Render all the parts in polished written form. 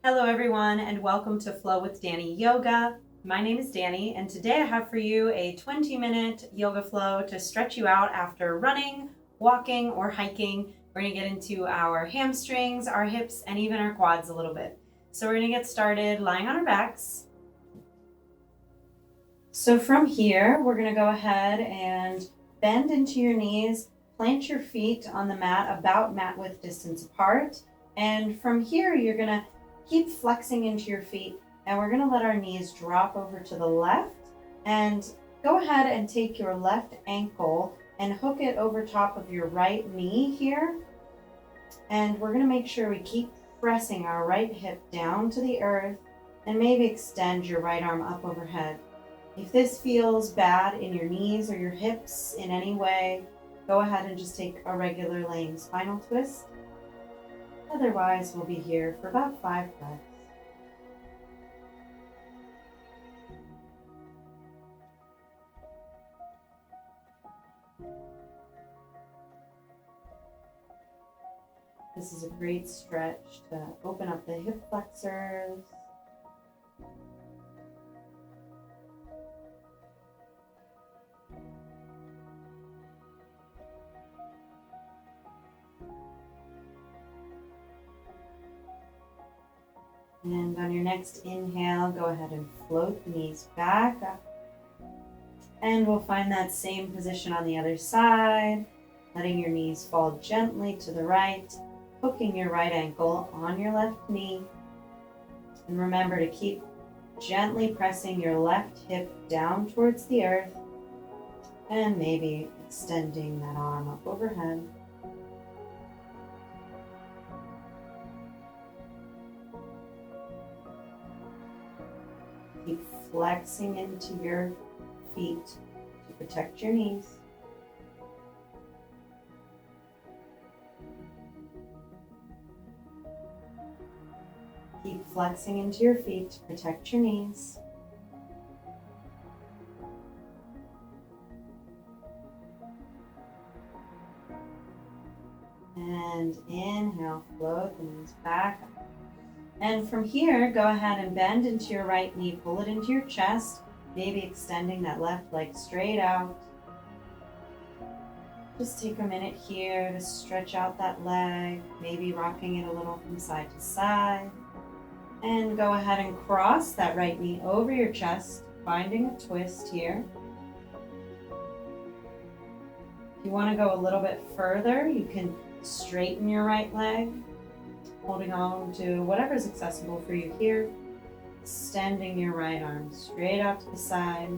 Hello everyone and welcome to Flow with Dani Yoga. My name is Dani and today I have for you a 20-minute yoga flow to stretch you out after running, walking, or hiking. We're going to get into our hamstrings, our hips, and even our quads a little bit. So we're going to get started lying on our backs. So from here, we're going to go ahead and bend into your knees, plant your feet on the mat about mat width distance apart. And from here, you're going to keep flexing into your feet, and we're going to let our knees drop over to the left, and go ahead and take your left ankle and hook it over top of your right knee here. And we're going to make sure we keep pressing our right hip down to the earth, and maybe extend your right arm up overhead. If this feels bad in your knees or your hips in any way, go ahead and just take a regular laying spinal twist. Otherwise, we'll be here for about 5 breaths. This is a great stretch to open up the hip flexors. And on your next inhale, go ahead and float the knees back up. And we'll find that same position on the other side, letting your knees fall gently to the right, hooking your right ankle on your left knee. And remember to keep gently pressing your left hip down towards the earth, and maybe extending that arm up overhead. Keep flexing into your feet to protect your knees. Keep flexing into your feet to protect your knees. And inhale, float the knees back up. And from here, go ahead and bend into your right knee, pull it into your chest, maybe extending that left leg straight out. Just take a minute here to stretch out that leg, maybe rocking it a little from side to side. And go ahead and cross that right knee over your chest, finding a twist here. If you want to go a little bit further, you can straighten your right leg, holding on to whatever's accessible for you here. Extending your right arm straight out to the side.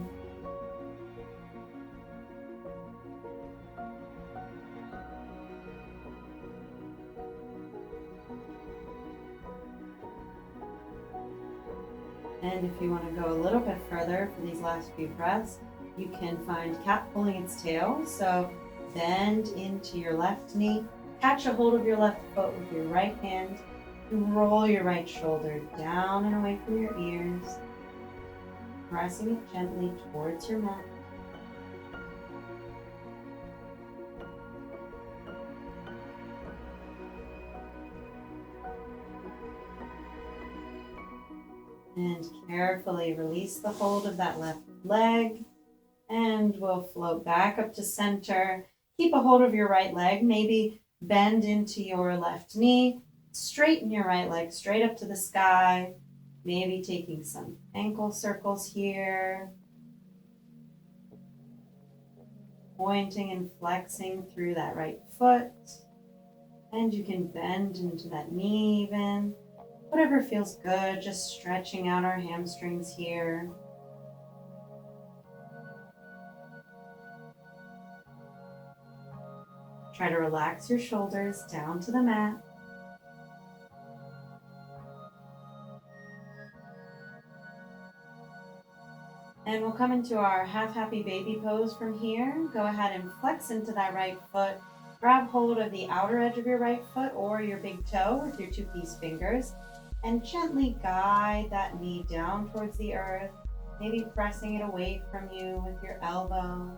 And if you want to go a little bit further for these last few breaths, you can find cat pulling its tail. So bend into your left knee, catch a hold of your left foot with your right hand, and roll your right shoulder down and away from your ears, pressing it gently towards your mat. And carefully release the hold of that left leg, and we'll float back up to center. Keep a hold of your right leg, maybe bend into your left knee, straighten your right leg straight up to the sky, maybe taking some ankle circles here, pointing and flexing through that right foot. And you can bend into that knee even. Whatever feels good, just stretching out our hamstrings here. Try to relax your shoulders down to the mat. And we'll come into our half happy baby pose from here. Go ahead and flex into that right foot. Grab hold of the outer edge of your right foot or your big toe with your 2-piece fingers, and gently guide that knee down towards the earth, maybe pressing it away from you with your elbow.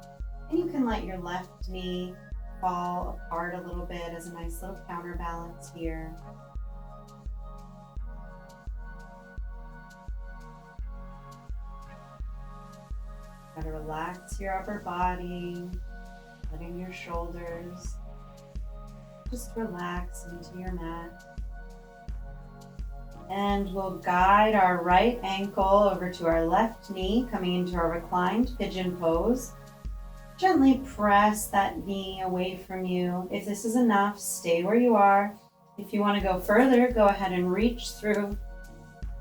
And you can let your left knee fall apart a little bit as a nice little counterbalance here. Try to relax your upper body, letting your shoulders just relax into your mat. And we'll guide our right ankle over to our left knee, coming into our reclined pigeon pose. Gently press that knee away from you. If this is enough, stay where you are. If you want to go further, go ahead and reach through.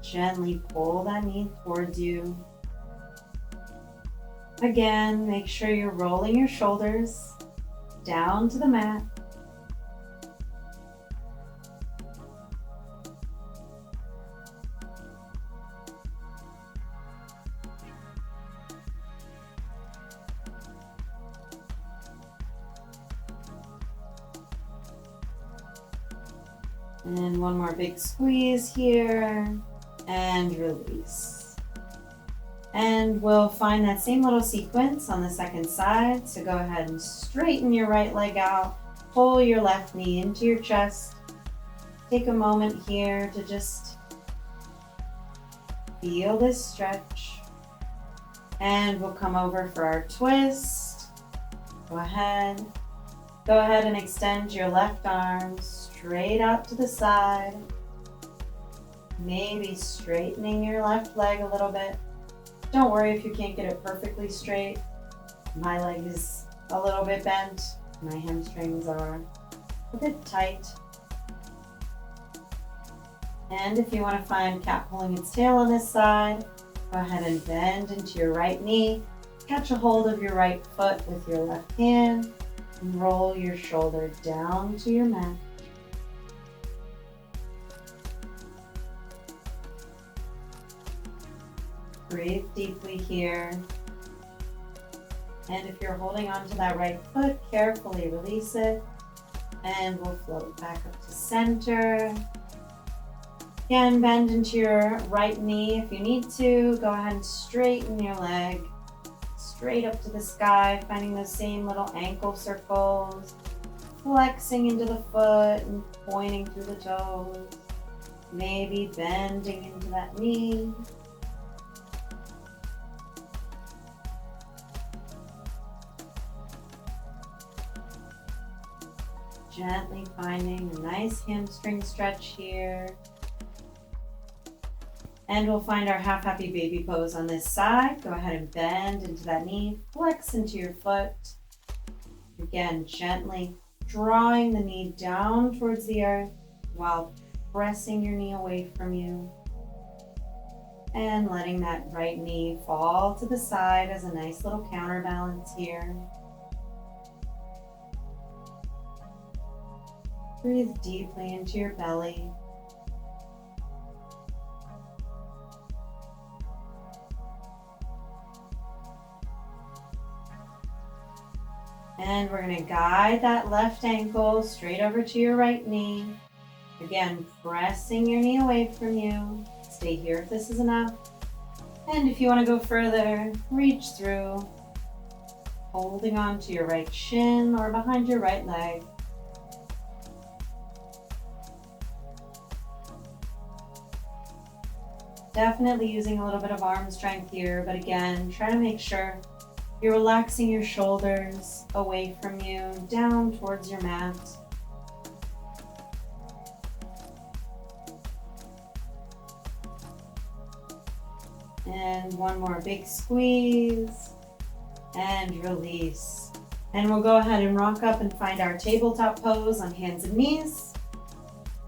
Gently pull that knee towards you. Again, make sure you're rolling your shoulders down to the mat. And one more big squeeze here, and release. And we'll find that same little sequence on the second side. So go ahead and straighten your right leg out, pull your left knee into your chest. Take a moment here to just feel this stretch. And we'll come over for our twist. Go ahead and extend your left arm straight out to the side. Maybe straightening your left leg a little bit. Don't worry if you can't get it perfectly straight. My leg is a little bit bent. My hamstrings are a bit tight. And if you want to find cat pulling its tail on this side, go ahead and bend into your right knee. Catch a hold of your right foot with your left hand and roll your shoulder down to your mat. Breathe deeply here. And if you're holding on to that right foot, carefully release it. And we'll float back up to center. Again, bend into your right knee if you need to. Go ahead and straighten your leg straight up to the sky, finding those same little ankle circles. Flexing into the foot and pointing through the toes. Maybe bending into that knee. Gently finding a nice hamstring stretch here. And we'll find our half happy baby pose on this side. Go ahead and bend into that knee, flex into your foot. Again, gently drawing the knee down towards the earth while pressing your knee away from you. And letting that right knee fall to the side as a nice little counterbalance here. Breathe deeply into your belly. And we're going to guide that left ankle straight over to your right knee. Again, pressing your knee away from you. Stay here if this is enough. And if you want to go further, reach through, holding on to your right shin or behind your right leg. Definitely using a little bit of arm strength here, but again, try to make sure you're relaxing your shoulders away from you, down towards your mat. And one more big squeeze and release. And we'll go ahead and rock up and find our tabletop pose on hands and knees.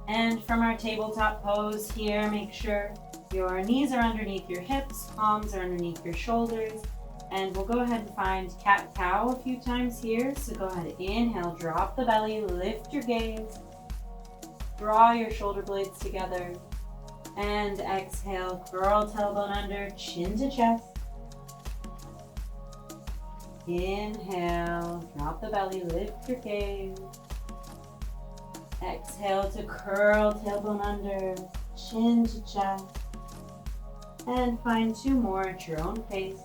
And from our tabletop pose here, make sure your knees are underneath your hips, palms are underneath your shoulders. And we'll go ahead and find cat-cow a few times here. So go ahead, inhale, drop the belly, lift your gaze. Draw your shoulder blades together. And exhale, curl tailbone under, chin to chest. Inhale, drop the belly, lift your gaze. Exhale to curl tailbone under, chin to chest. And find two more at your own pace.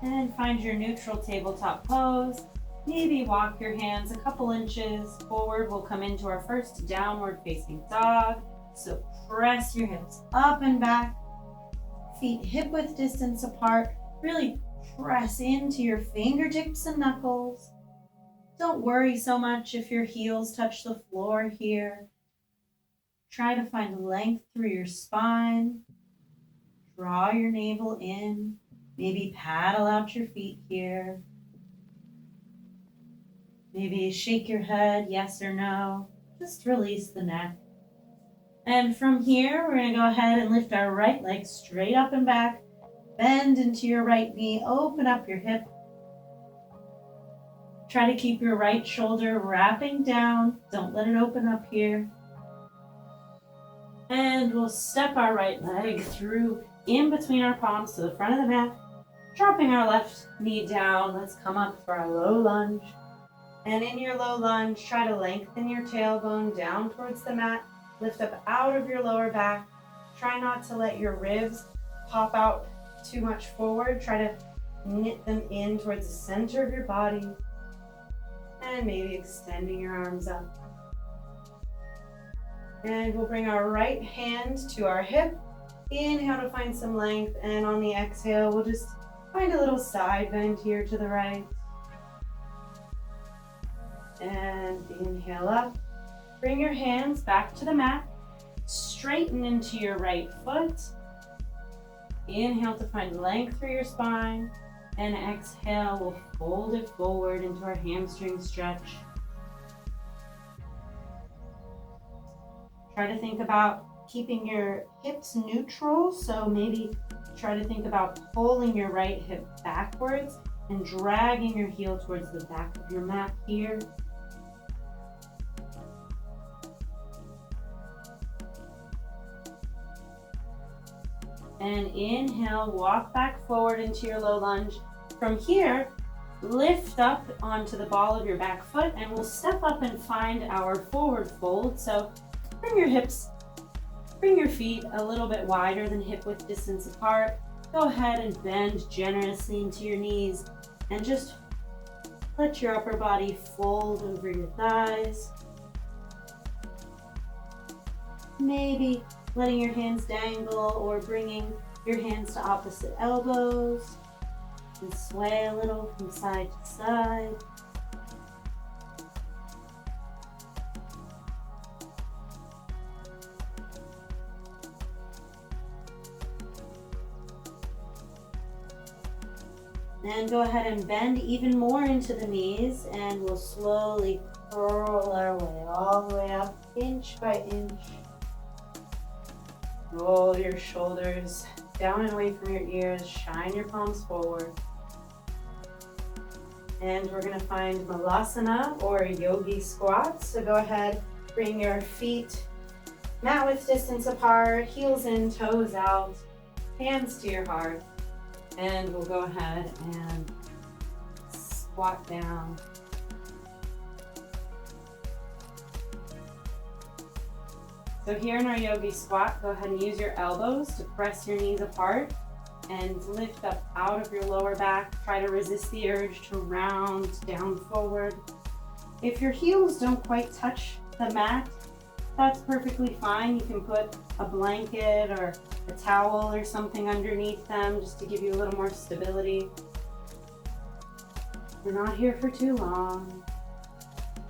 And find your neutral tabletop pose. Maybe walk your hands a couple inches forward. We'll come into our first downward facing dog. So press your hips up and back, feet hip width distance apart. Really press into your fingertips and knuckles. Don't worry so much if your heels touch the floor here. Try to find length through your spine. Draw your navel in. Maybe paddle out your feet here. Maybe shake your head, yes or no. Just release the neck. And from here, we're going to go ahead and lift our right leg straight up and back. Bend into your right knee. Open up your hip. Try to keep your right shoulder wrapping down. Don't let it open up here. And we'll step our right leg through in between our palms to the front of the mat. Dropping our left knee down. Let's come up for our low lunge. And in your low lunge, try to lengthen your tailbone down towards the mat. Lift up out of your lower back. Try not to let your ribs pop out too much forward. Try to knit them in towards the center of your body. And maybe extending your arms up. And we'll bring our right hand to our hip. Inhale to find some length. And on the exhale, we'll just find a little side bend here to the right. And inhale up. Bring your hands back to the mat. Straighten into your right foot. Inhale to find length through your spine. And exhale, we'll fold it forward into our hamstring stretch. Try to think about keeping your hips neutral. So maybe try to think about pulling your right hip backwards and dragging your heel towards the back of your mat here. And inhale, walk back forward into your low lunge. From here, lift up onto the ball of your back foot and we'll step up and find our forward fold. So bring your feet a little bit wider than hip width distance apart. Go ahead and bend generously into your knees and just let your upper body fold over your thighs. Maybe letting your hands dangle or bringing your hands to opposite elbows and sway a little from side to side. And go ahead and bend even more into the knees and we'll slowly curl our way all the way up, inch by inch. Roll your shoulders down and away from your ears. Shine your palms forward. And we're going to find Malasana or Yogi Squat. So go ahead, bring your feet mat width distance apart, heels in, toes out, hands to your heart. And we'll go ahead and squat down. So here in our Yogi Squat, go ahead and use your elbows to press your knees apart and lift up out of your lower back. Try to resist the urge to round down forward. If your heels don't quite touch the mat, that's perfectly fine. You can put a blanket or a towel or something underneath them just to give you a little more stability. We're not here for too long.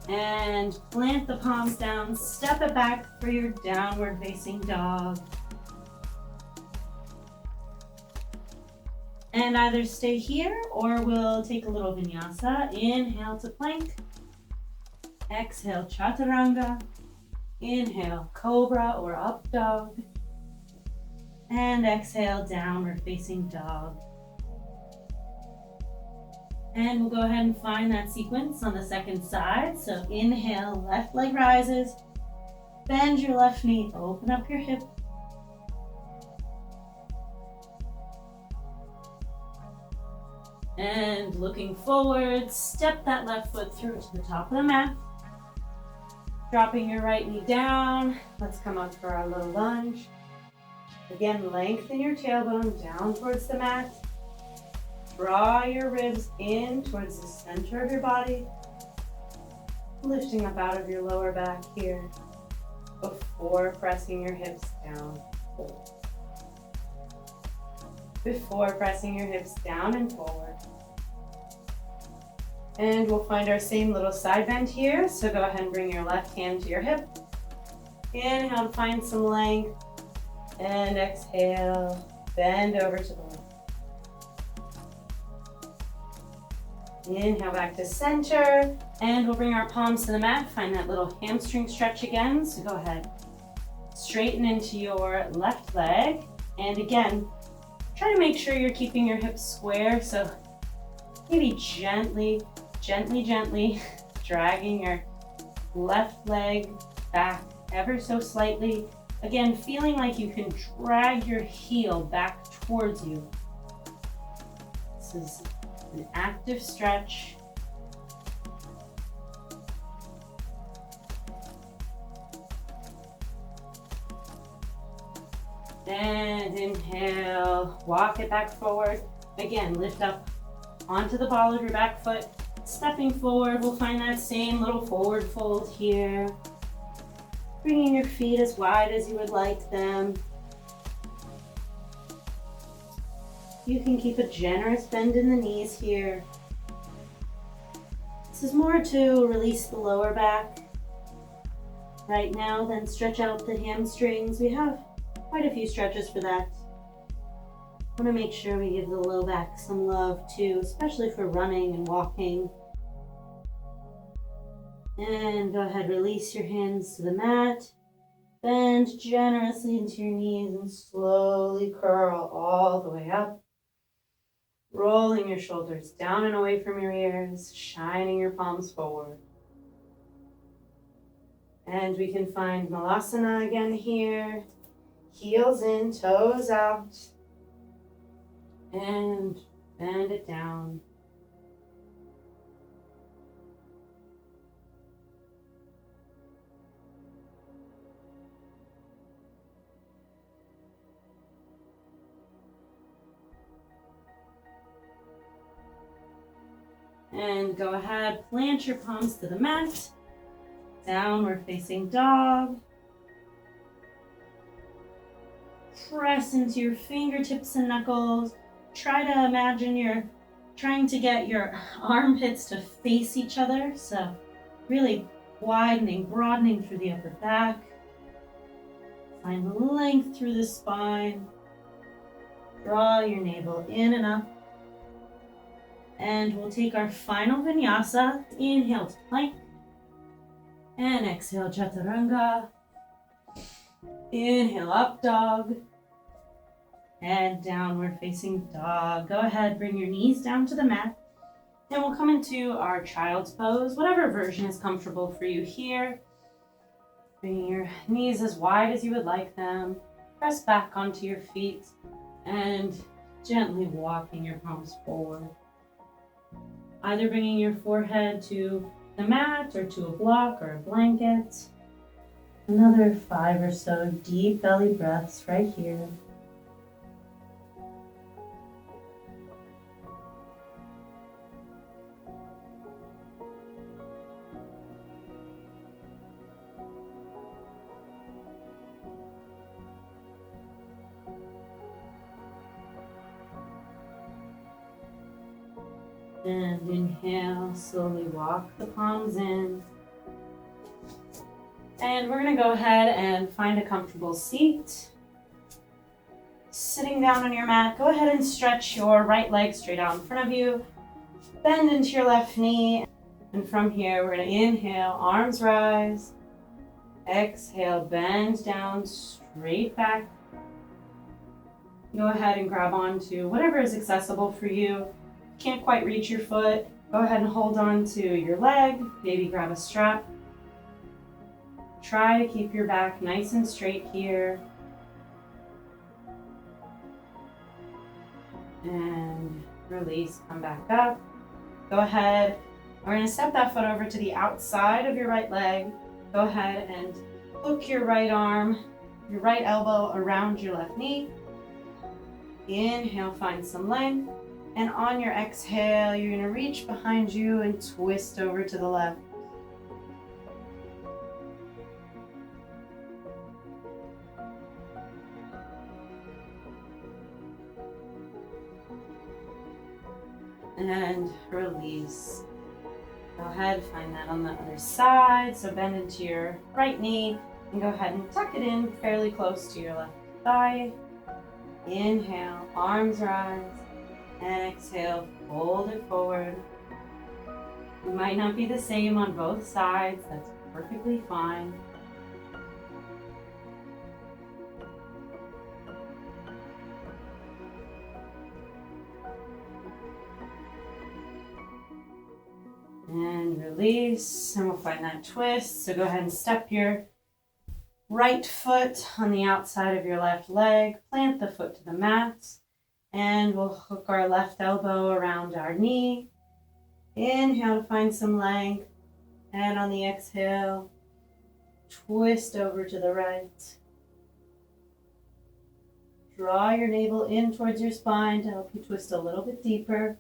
And plant the palms down, step it back for your downward facing dog. And either stay here or we'll take a little vinyasa. Inhale to plank. Exhale, chaturanga. Inhale, cobra or up dog. And exhale, downward facing dog. And we'll go ahead and find that sequence on the second side. So inhale, left leg rises. Bend your left knee, open up your hip. And looking forward, step that left foot through to the top of the mat. Dropping your right knee down. Let's come up for our low lunge. Again, lengthen your tailbone down towards the mat. Draw your ribs in towards the center of your body, lifting up out of your lower back here before pressing your hips down. Before pressing your hips down and forward. And we'll find our same little side bend here. So go ahead and bring your left hand to your hip. Inhale to find some length. And exhale, bend over to the left. Inhale back to center. And we'll bring our palms to the mat. Find that little hamstring stretch again. So go ahead. Straighten into your left leg. And again, try to make sure you're keeping your hips square. So maybe gently dragging your left leg back ever so slightly. Again, feeling like you can drag your heel back towards you. This is an active stretch. And inhale, walk it back forward. Again, lift up onto the ball of your back foot. Stepping forward, we'll find that same little forward fold here. Bringing your feet as wide as you would like them. You can keep a generous bend in the knees here. This is more to release the lower back right now than stretch out the hamstrings. We have quite a few stretches for that. I want to make sure we give the low back some love too, especially for running and walking. And go ahead, release your hands to the mat. Bend generously into your knees and slowly curl all the way up. Rolling your shoulders down and away from your ears, shining your palms forward. And we can find Malasana again here. Heels in, toes out. And bend it down. And go ahead, plant your palms to the mat. Downward facing dog. Press into your fingertips and knuckles. Try to imagine you're trying to get your armpits to face each other. So really widening, broadening through the upper back. Find length through the spine. Draw your navel in and up. And we'll take our final vinyasa. Inhale to plank. And exhale, chaturanga. Inhale, up dog. And downward facing dog. Go ahead, bring your knees down to the mat. And we'll come into our child's pose, whatever version is comfortable for you here. Bring your knees as wide as you would like them. Press back onto your feet and gently walking your palms forward. Either bringing your forehead to the mat or to a block or a blanket. Another 5 or so deep belly breaths right here. And inhale, slowly walk the palms in. And we're going to go ahead and find a comfortable seat. Sitting down on your mat, go ahead and stretch your right leg straight out in front of you. Bend into your left knee. And from here, we're going to inhale, arms rise. Exhale, bend down, straight back. Go ahead and grab onto whatever is accessible for you. Can't quite reach your foot, go ahead and hold on to your leg, maybe grab a strap. Try to keep your back nice and straight here. And release, come back up. Go ahead, we're going to step that foot over to the outside of your right leg. Go ahead and hook your right arm, your right elbow around your left knee. Inhale, find some length. And on your exhale, you're going to reach behind you and twist over to the left. And release. Go ahead, find that on the other side. So bend into your right knee and go ahead and tuck it in fairly close to your left thigh. Inhale, arms rise, and exhale, fold it forward. It might not be the same on both sides. That's perfectly fine. And release, and we'll find that twist. So go ahead and step your right foot on the outside of your left leg. Plant the foot to the mat. And we'll hook our left elbow around our knee. Inhale to find some length. And on the exhale, twist over to the right. Draw your navel in towards your spine to help you twist a little bit deeper.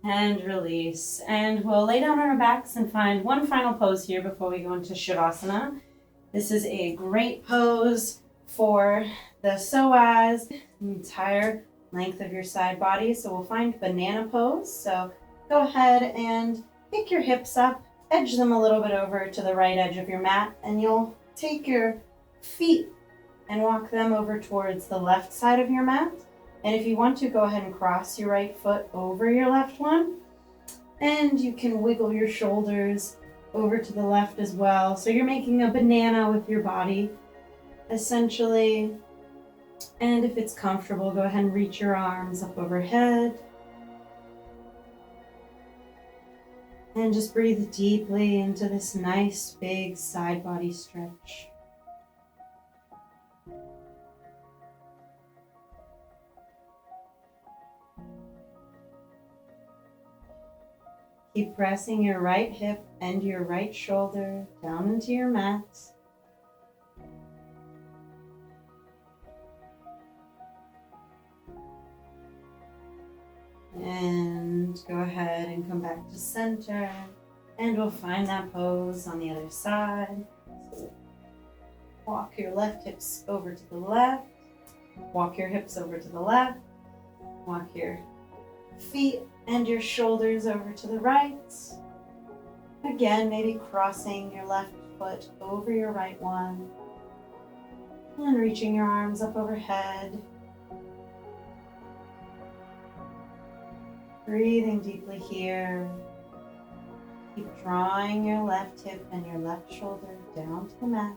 And release. And we'll lay down on our backs and find one final pose here before we go into Shavasana. This is a great pose for the psoas, the entire length of your side body. So we'll find banana pose. So go ahead and pick your hips up, edge them a little bit over to the right edge of your mat, and you'll take your feet and walk them over towards the left side of your mat. And if you want to, go ahead and cross your right foot over your left one. And you can wiggle your shoulders over to the left as well. So you're making a banana with your body, essentially. And if it's comfortable, go ahead and reach your arms up overhead. And just breathe deeply into this nice big side body stretch. Keep pressing your right hip and your right shoulder down into your mat. And go ahead and come back to center. And we'll find that pose on the other side. So walk your left hips over to the left. Walk your hips over to the left. Walk your feet and your shoulders over to the right. Again, maybe crossing your left foot over your right one. And reaching your arms up overhead. Breathing deeply here. Keep drawing your left hip and your left shoulder down to the mat.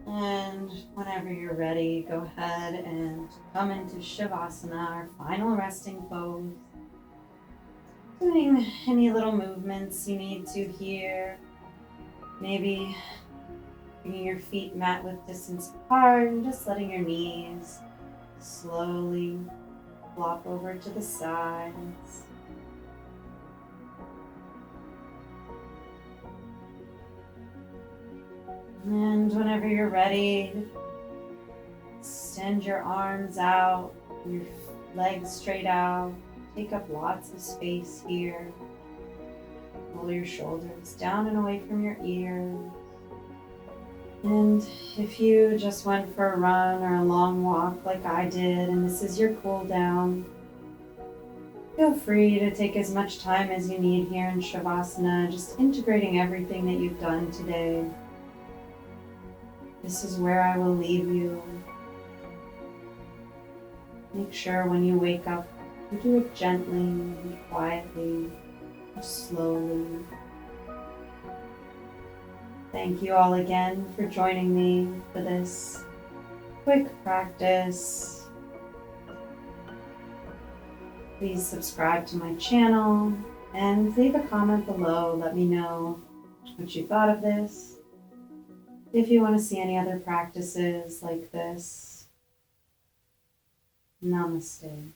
And whenever you're ready, go ahead and come into Shavasana, our final resting pose. Doing any little movements you need to here. Maybe bringing your feet mat width distance apart and just letting your knees slowly flop over to the sides. And whenever you're ready, extend your arms out, your legs straight out. Take up lots of space here. Roll your shoulders down and away from your ears. And if you just went for a run or a long walk like I did, and this is your cool down, feel free to take as much time as you need here in Shavasana, just integrating everything that you've done today. This is where I will leave you. Make sure when you wake up, you do it gently and quietly, or slowly. Thank you all again for joining me for this quick practice. Please subscribe to my channel and leave a comment below. Let me know what you thought of this. If you want to see any other practices like this, namaste.